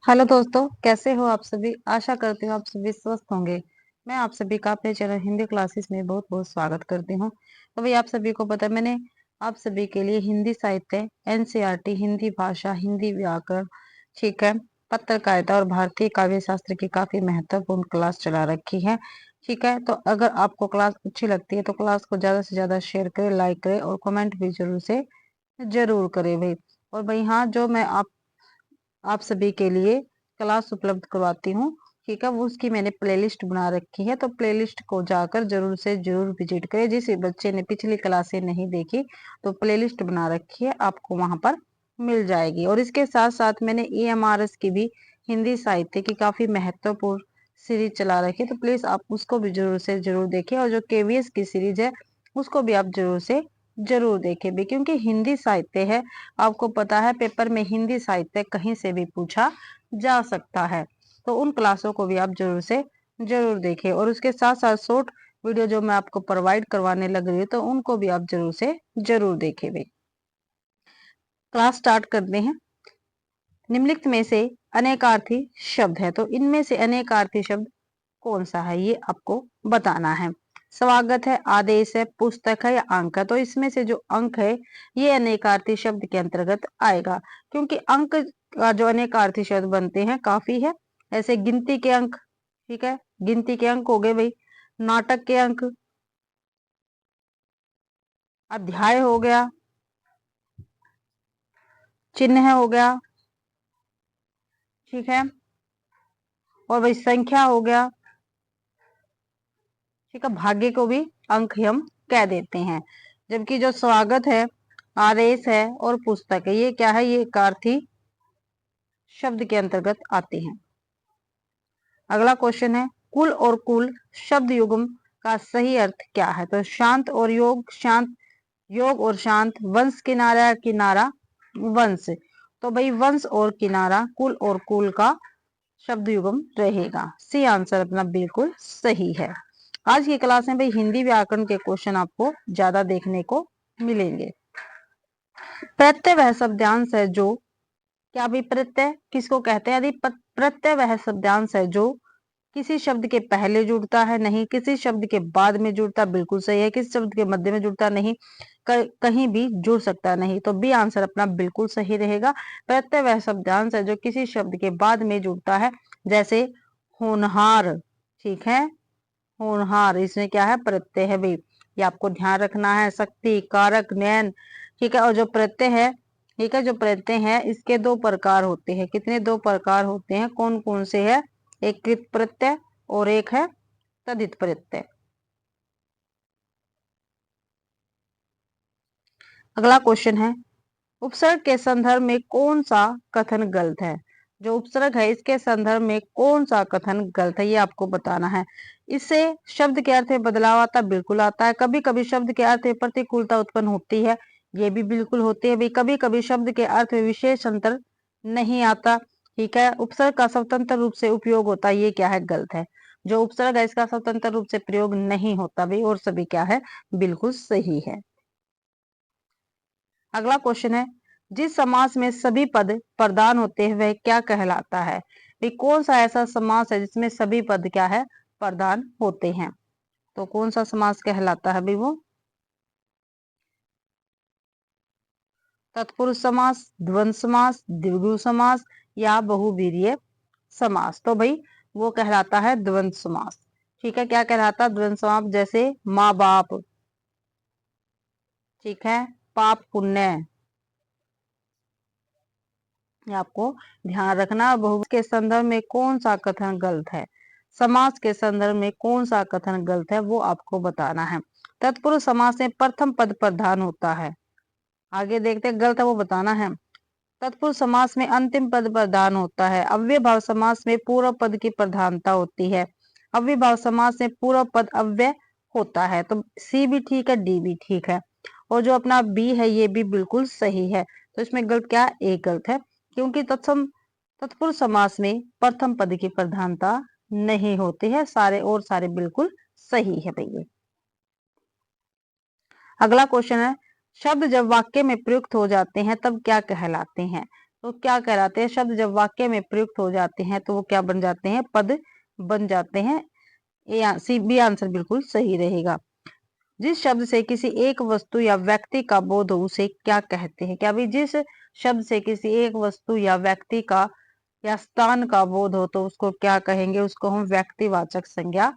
Hello दोस्तों, कैसे हो आप सभी। आशा करती हूँ आप सभी स्वस्थ होंगे। मैं आप सभी का अपने चैनल हिंदी क्लासेस में बहुत बहुत स्वागत करती हूँ। तो भाई आप सभी को पता है, मैंने आप सभी के लिए हिंदी साहित्य, एनसीईआरटी, हिंदी भाषा, हिंदी व्याकरण, ठीक है, पत्रकारिता और भारतीय काव्य शास्त्र की काफी महत्वपूर्ण क्लास चला रखी है। ठीक है, तो अगर आपको क्लास अच्छी लगती है तो क्लास को ज्यादा से ज्यादा शेयर करें, लाइक करें और कमेंट भी जरूर से जरूर करें भाई। और भाई हाँ, जो मैं आप सभी के लिए क्लास उपलब्ध करवाती हूँ, ठीक है, वो उसकी मैंने प्लेलिस्ट बना रखी है। तो प्लेलिस्ट को जाकर जरूर से जरूर विजिट करें। जिस बच्चे ने पिछली क्लासें नहीं देखी तो प्लेलिस्ट बना रखी है, आपको वहां पर मिल जाएगी। और इसके साथ साथ मैंने EMRS की भी हिंदी साहित्य की काफी महत्वपूर्ण सीरीज चला रखी है, तो प्लीज आप उसको भी जरूर से जरूर देखें। और जो KVS की सीरीज है उसको भी आप जरूर से जरूर देखें भी, क्योंकि हिंदी साहित्य है, आपको पता है पेपर में हिंदी साहित्य कहीं से भी पूछा जा सकता है। तो उन क्लासों को भी आप जरूर से जरूर देखें। और उसके साथ साथ शॉर्ट वीडियो जो मैं आपको प्रोवाइड करवाने लग रही हूँ तो उनको भी आप जरूर से जरूर देखें भाई। क्लास स्टार्ट करते हैं। निम्नलिखित में से अनेकार्थी शब्द है, तो इनमें से अनेकार्थी शब्द कौन सा है ये आपको बताना है। स्वागत है, आदेश है, पुस्तक है या अंक है। तो इसमें से जो अंक है ये अनेकार्थी शब्द के अंतर्गत आएगा, क्योंकि अंक का जो अनेकार्थी शब्द बनते हैं काफी है। ऐसे गिनती के अंक, ठीक है, गिनती के अंक हो गए भाई। नाटक के अंक, अध्याय हो गया, चिन्ह हो गया, ठीक है, और भाई संख्या हो गया, ठीक है, भाग्य को भी अंक ही हम कह देते हैं। जबकि जो स्वागत है, आदेश है और पुस्तक है, ये क्या है, ये एकार्थी शब्द के अंतर्गत आते हैं। अगला क्वेश्चन है, कुल और कुल शब्द युग्म का सही अर्थ क्या है। तो शांत और योग, शांत योग और शांत, वंश किनारा किनारा वंश। तो भाई वंश और किनारा कुल और कुल का शब्द युग्म रहेगा। सी आंसर अपना बिल्कुल सही है। आज की क्लास में भाई हिंदी व्याकरण के क्वेश्चन आपको ज्यादा देखने को मिलेंगे। प्रत्यय वह शब्दांश है जो, क्या भाई प्रत्यय किसको कहते हैं। यदि प्रत्यय वह शब्दांश है जो किसी शब्द के पहले जुड़ता है, नहीं किसी शब्द के बाद में जुड़ता, बिल्कुल सही है। किसी शब्द के मध्य में जुड़ता, नहीं कहीं भी जुड़ सकता नहीं। तो बी आंसर अपना बिल्कुल सही रहेगा। प्रत्यय वह शब्दांश है जो किसी शब्द के बाद में जुड़ता है, जैसे होनहार, ठीक है, होनहार, इसमें क्या है, प्रत्यय है भाई, ये आपको ध्यान रखना है। शक्ति, कारक, नैन, ठीक है। और जो प्रत्यय है, ठीक है, जो प्रत्यय है इसके दो प्रकार होते हैं। कितने, दो प्रकार होते हैं, कौन कौन से है, एक कृत प्रत्यय और एक है तदित प्रत्यय। अगला क्वेश्चन है, उपसर्ग के संदर्भ में कौन सा कथन गलत है। जो उपसर्ग है इसके संदर्भ में कौन सा कथन गलत है ये आपको बताना है। इससे शब्द के अर्थ में बदलाव आता है, बिल्कुल आता है। कभी कभी शब्द के अर्थ में प्रतिकूलता उत्पन्न होती है, ये भी बिल्कुल होती है भाई। कभी कभी शब्द के अर्थ में विशेष अंतर नहीं आता, ठीक है। उपसर्ग का स्वतंत्र रूप से उपयोग होता है, ये क्या है, गलत है। जो उपसर्ग है इसका स्वतंत्र रूप से प्रयोग नहीं होता भाई, और सभी क्या है, बिल्कुल सही है। अगला क्वेश्चन है, जिस समास में सभी पद प्रधान होते हैं वह क्या कहलाता है। भाई कौन सा ऐसा समास है जिसमें सभी पद क्या है, प्रधान होते हैं। तो कौन सा समास कहलाता है भाई, वो तत्पुरुष समास, द्वंद्व समास, द्विगु समास या बहुवीर्य समास। तो भाई वो कहलाता है द्वंद्व समास, ठीक है। क्या कहलाता है, द्वंद्व समास। जैसे माँ बाप, ठीक है, पाप पुण्य, ये आपको ध्यान रखना। बहुवचन के संदर्भ में कौन सा कथन गलत है, समास के संदर्भ में कौन सा कथन गलत है वो आपको बताना है। तत्पुरुष समास में प्रथम पद प्रधान होता है, आगे देखते हैं, गलत है वो बताना है। तत्पुरुष समास में अंतिम पद प्रधान होता है। अव्यय भाव समास में पूर्व पद की प्रधानता होती है। अव्यय भाव समास में पूर्व पद अव्यय होता है। तो सी भी ठीक है, डी भी ठीक है, और जो अपना बी है ये भी बिल्कुल सही है। तो इसमें गलत क्या, एक गलत है, क्योंकि तत्पुरुष समास में प्रथम पद की प्रधानता नहीं होती है। सारे और सारे बिल्कुल सही है भैया। अगला क्वेश्चन है, शब्द जब वाक्य में प्रयुक्त हो जाते हैं तब क्या कहलाते हैं। तो क्या कहलाते हैं? शब्द जब वाक्य में प्रयुक्त हो जाते हैं तो वो क्या बन जाते हैं? पद बन जाते हैं। सी बी आंसर बिल्कुल सही रहेगा। जिस शब्द से किसी एक वस्तु या व्यक्ति का बोध हो उसे क्या कहते हैं? क्या भाई, जिस शब्द से किसी एक वस्तु या व्यक्ति का या स्थान का बोध हो तो उसको क्या कहेंगे? उसको हम व्यक्तिवाचक संज्ञा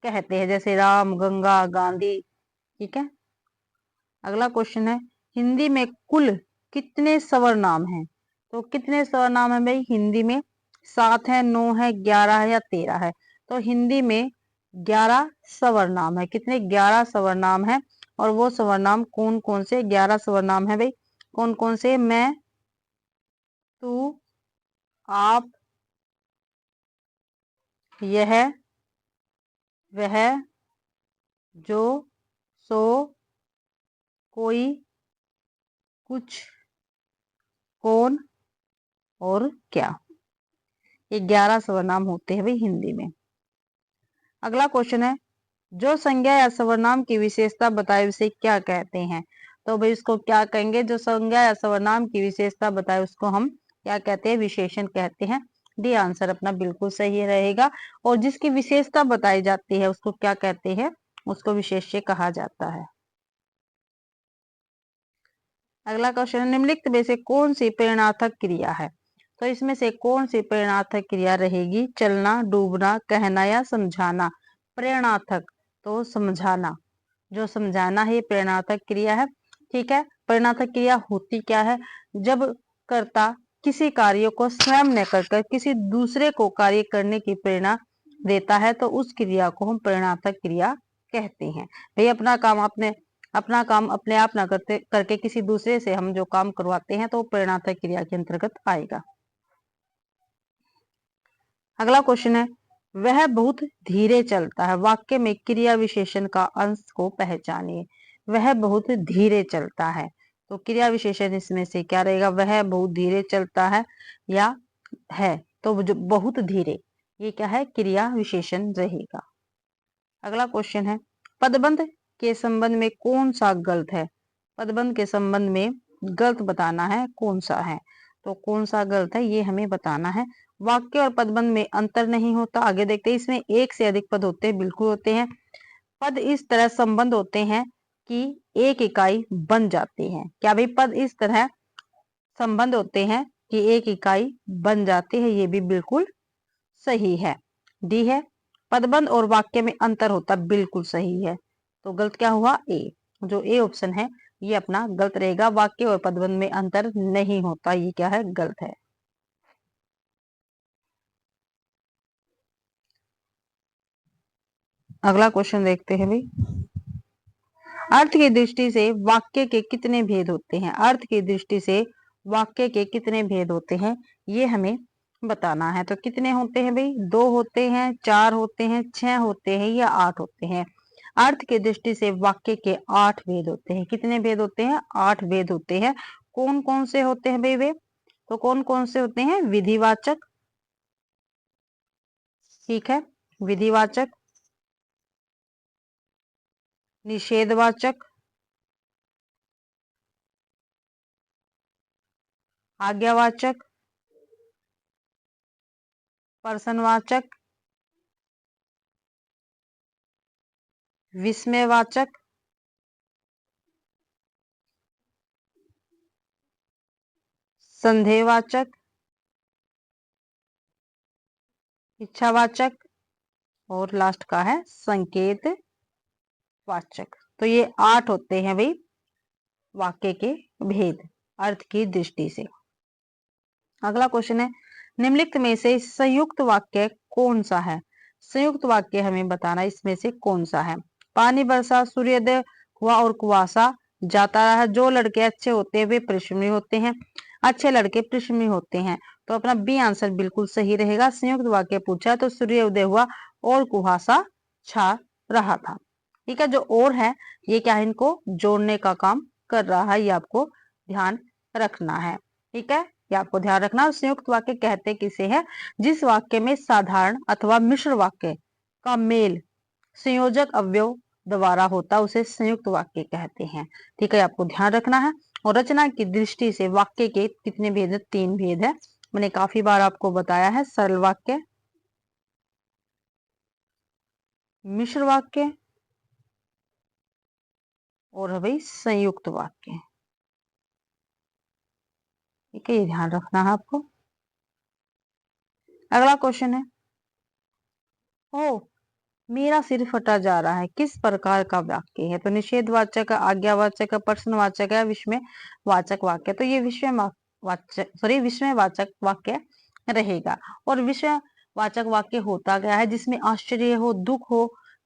कहते हैं, जैसे राम, गंगा, गांधी। ठीक है। अगला क्वेश्चन है, हिंदी में कुल कितने सर्वनाम हैं? तो कितने सर्वनाम है भाई हिंदी में? 7 है, 9 है, 11 है या 13 है? तो हिंदी में 11 सर्वनाम है। कितने? 11 सर्वनाम है। और वो सर्वनाम कौन कौन से? 11 सर्वनाम है भाई। कौन कौन से? मैं, तू, आप, यह, वह, जो, सो, कोई, कुछ, कौन और क्या। ये 11 सर्वनाम होते हैं भाई हिंदी में। अगला क्वेश्चन है, जो संज्ञा या सर्वनाम की विशेषता बताए उसे क्या कहते हैं? तो भाई उसको क्या कहेंगे? जो संज्ञा या सर्वनाम की विशेषता बताए उसको हम क्या कहते हैं? विशेषण कहते हैं। डी आंसर अपना बिल्कुल सही रहेगा। और जिसकी विशेषता बताई जाती है उसको क्या कहते हैं? उसको विशेष्य कहा जाता है। अगला क्वेश्चन है, निम्नलिखित में से कौन सी प्रेरणार्थक क्रिया है? तो इसमें से कौन सी प्रेरणार्थक क्रिया रहेगी? चलना, डूबना, कहना या समझाना? प्रेरणार्थक तो समझाना। जो समझाना है ये प्रेरणार्थक क्रिया है। ठीक है। प्रेरणार्थक क्रिया होती क्या है? जब कर्ता किसी कार्य को स्वयं न कर किसी दूसरे को कार्य करने की प्रेरणा देता है तो उस क्रिया को हम प्रेरणार्थक क्रिया कहते हैं। भाई अपना काम अपने आप ना करते करके किसी दूसरे से हम जो काम करवाते हैं तो प्रेरणार्थक क्रिया के अंतर्गत आएगा। अगला क्वेश्चन है, वह बहुत धीरे चलता है। वाक्य में क्रिया विशेषण का अंश को पहचानिए। वह बहुत धीरे चलता है। तो क्रिया विशेषण इसमें से क्या रहेगा? वह बहुत धीरे चलता है या है? तो जो बहुत धीरे, ये क्या है? क्रिया विशेषण रहेगा। अगला क्वेश्चन है, पदबंध के संबंध में कौन सा गलत है? पदबंध के संबंध में गलत बताना है, कौन सा है? तो कौन सा गलत है ये हमें बताना है। वाक्य और पदबंध में अंतर नहीं होता। आगे देखते हैं, इसमें एक से अधिक पद होते हैं, बिल्कुल होते हैं। पद इस तरह संबंध होते हैं कि एक इकाई बन जाती है। क्या भाई? पद इस तरह संबंध होते हैं कि एक इकाई बन जाती है, ये भी बिल्कुल सही है। डी है, पदबंध और वाक्य में अंतर होता, बिल्कुल सही है। तो गलत क्या हुआ? ए। जो ए ऑप्शन है ये अपना गलत रहेगा। वाक्य और पदबंध में अंतर नहीं होता, ये क्या है? गलत है। अगला क्वेश्चन देखते हैं भाई, अर्थ की दृष्टि से वाक्य के कितने भेद होते हैं? अर्थ की दृष्टि से वाक्य के कितने भेद होते हैं ये हमें बताना है। तो कितने होते हैं भाई? 2 होते हैं, 4 होते हैं, 6 होते हैं या 8 होते हैं? अर्थ की दृष्टि से वाक्य के 8 भेद होते हैं। कितने भेद होते हैं? 8 भेद होते हैं। कौन कौन से होते हैं भाई वे? तो कौन कौन से होते हैं? विधिवाचक, ठीक है, विधिवाचक, निषेधवाचक, आज्ञावाचक, प्रश्नवाचक, विस्मयवाचक, संदेहवाचक, इच्छावाचक और लास्ट का है संकेत वाचक। तो ये 8 होते हैं भाई वाक्य के भेद अर्थ की दृष्टि से। अगला क्वेश्चन है, निम्नलिखित में से संयुक्त वाक्य कौन सा है? संयुक्त वाक्य हमें बताना इसमें से कौन सा है। पानी बरसा, सूर्योदय हुआ और कुआसा जाता रहा। जो लड़के अच्छे होते हैं वे परिश्रमी होते हैं, अच्छे लड़के परिश्रमी होते हैं। तो अपना बी आंसर बिल्कुल सही रहेगा। संयुक्त वाक्य पूछा तो सूर्योदय हुआ और कुहासा छा रहा था। ठीक है। जो और है ये क्या है? इनको जोड़ने का काम कर रहा है, ये आपको ध्यान रखना है। ठीक है, ये आपको ध्यान रखना। संयुक्त वाक्य कहते किसे है? जिस वाक्य में साधारण अथवा मिश्र वाक्य का मेल संयोजक अवयव द्वारा होता उसे संयुक्त वाक्य कहते हैं। ठीक है, आपको ध्यान रखना है। और रचना की दृष्टि से वाक्य के कितने भेद है? 3 भेद है। मैंने काफी बार आपको बताया है। सरल वाक्य, मिश्र वाक्य और भाई संयुक्त वाक्य। ठीक है, ये ध्यान रखना है आपको। अगला क्वेश्चन है, ओ मेरा सिर फटा जा रहा है किस प्रकार का वाक्य है? तो निषेधवाचक, आज्ञावाचक, प्रश्नवाचक या विस्मयवाचक वाक्य। तो ये विस्मयवाचक वाक्य रहेगा। और विस्मयवाचक वाक्य होता क्या है? जिसमें आश्चर्य हो, दुख हो,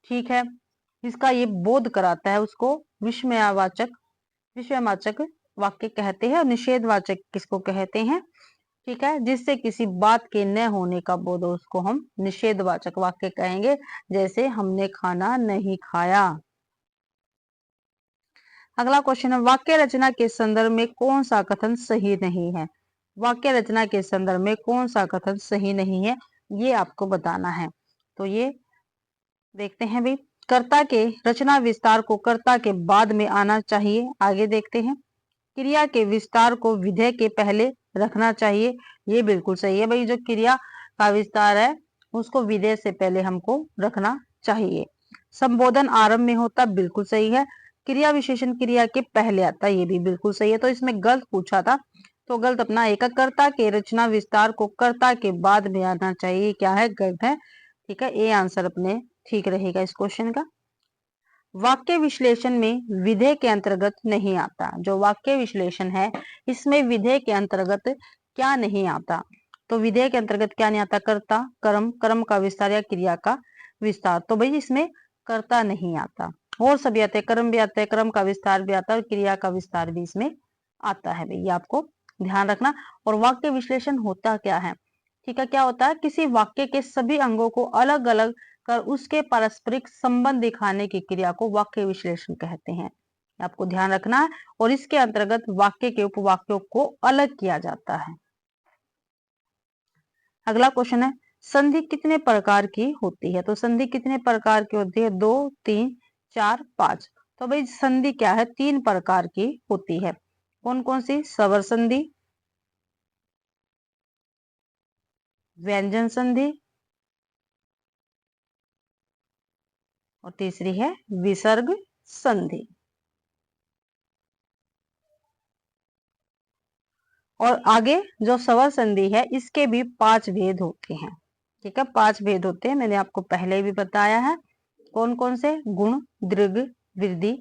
ठीक है, इसका ये बोध कराता है, उसको विस्मयवाचक वाक्य कहते हैं। और निषेधवाचक किसको कहते हैं? ठीक है, जिससे किसी बात के न होने का बोध हो, उसको हम निषेधवाचक वाक्य कहेंगे। जैसे हमने खाना नहीं खाया। अगला क्वेश्चन है, वाक्य रचना के संदर्भ में कौन सा कथन सही नहीं है? वाक्य रचना के संदर्भ में कौन सा कथन सही नहीं है, ये आपको बताना है। तो ये देखते हैं भाई। कर्ता के रचना विस्तार को कर्ता के बाद में आना चाहिए। आगे देखते हैं। क्रिया के विस्तार को विधेय के पहले रखना चाहिए। ये बिल्कुल सही है भाई। जो क्रिया का विस्तार है उसको विधेय से पहले हमको रखना चाहिए। संबोधन आरंभ में होता, बिल्कुल सही है। क्रिया विशेषण क्रिया के पहले आता, ये भी बिल्कुल सही है। तो इसमें गलत पूछा था, तो गलत अपना एक। कर्ता के रचना विस्तार को कर्ता के बाद में आना चाहिए, क्या है? गलत है। ठीक है, ये आंसर अपने ठीक रहेगा इस क्वेश्चन का। वाक्य विश्लेषण में विधेय के अंतर्गत नहीं आता। जो वाक्य विश्लेषण है इसमें विधेय के अंतर्गत क्या नहीं आता? तो विधेय के अंतर्गत क्या नहीं आता? कर्ता, कर्म, कर्म का विस्तार या क्रिया का विस्तार। तो भाई इसमें कर्ता नहीं आता, और सभी आते हैं, कर्म भी आता है, कर्म का विस्तार भी आता है और क्रिया का विस्तार भी इसमें आता है। भाई ये आपको ध्यान रखना। और वाक्य विश्लेषण होता क्या है? ठीक है, क्या होता है? किसी वाक्य के सभी अंगों को अलग अलग कर उसके पारस्परिक संबंध दिखाने की क्रिया को वाक्य विश्लेषण कहते हैं। आपको ध्यान रखना है। और इसके अंतर्गत वाक्य के उपवाक्यों को अलग किया जाता है। अगला क्वेश्चन है, संधि कितने प्रकार की होती है? तो संधि कितने प्रकार की होती है? 2, 3, 4, 5। तो भाई संधि क्या है? 3 प्रकार की होती है। कौन कौन सी? स्वर संधि, व्यंजन संधि और तीसरी है विसर्ग संधि। और आगे जो स्वर संधि है इसके भी 5 भेद होते हैं। ठीक है, 5 भेद होते हैं, मैंने आपको पहले भी बताया है। कौन कौन से? गुण, दीर्घ, वृद्धि,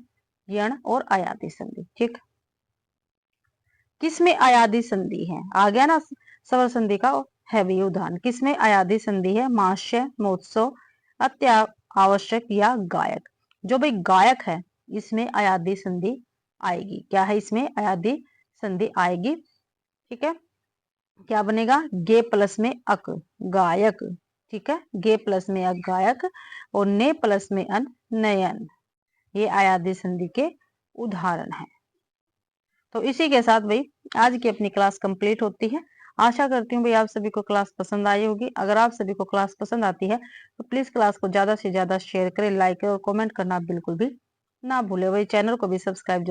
यण और अयादी संधि। ठीक, किसमें अयादी संधि है? आ गया ना स्वर संधि का है भी उदाहरण। किसमें अयादी संधि है? माश्य, महोत्सव, अत्यावश्यक या गायक। जो भाई गायक है इसमें अयादी संधि आएगी। क्या है? इसमें अयादी संधि आएगी। ठीक है, क्या बनेगा? गे प्लस में अक, गायक। ठीक है, गे प्लस में अक, गायक। और ने प्लस में अन, नयन। ये अयादी संधि के उदाहरण है। तो इसी के साथ भाई आज की अपनी क्लास कंप्लीट होती है। आशा करती हूँ भाई आप सभी को क्लास पसंद आई होगी। अगर आप सभी को क्लास पसंद आती है तो प्लीज क्लास को ज्यादा से ज्यादा शेयर करें, लाइक करें और कमेंट करना बिल्कुल भी ना भूले। भाई चैनल को भी सब्सक्राइब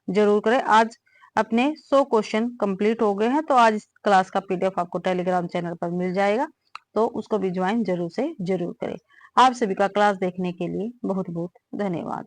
जरूर करें। आज अपने 100 क्वेश्चन कंप्लीट हो गए हैं। तो आज इस क्लास का पीडीएफ आपको टेलीग्राम चैनल पर मिल जाएगा, तो उसको भी ज्वाइन जरूर से जरूर करें। आप सभी का क्लास देखने के लिए बहुत बहुत धन्यवाद।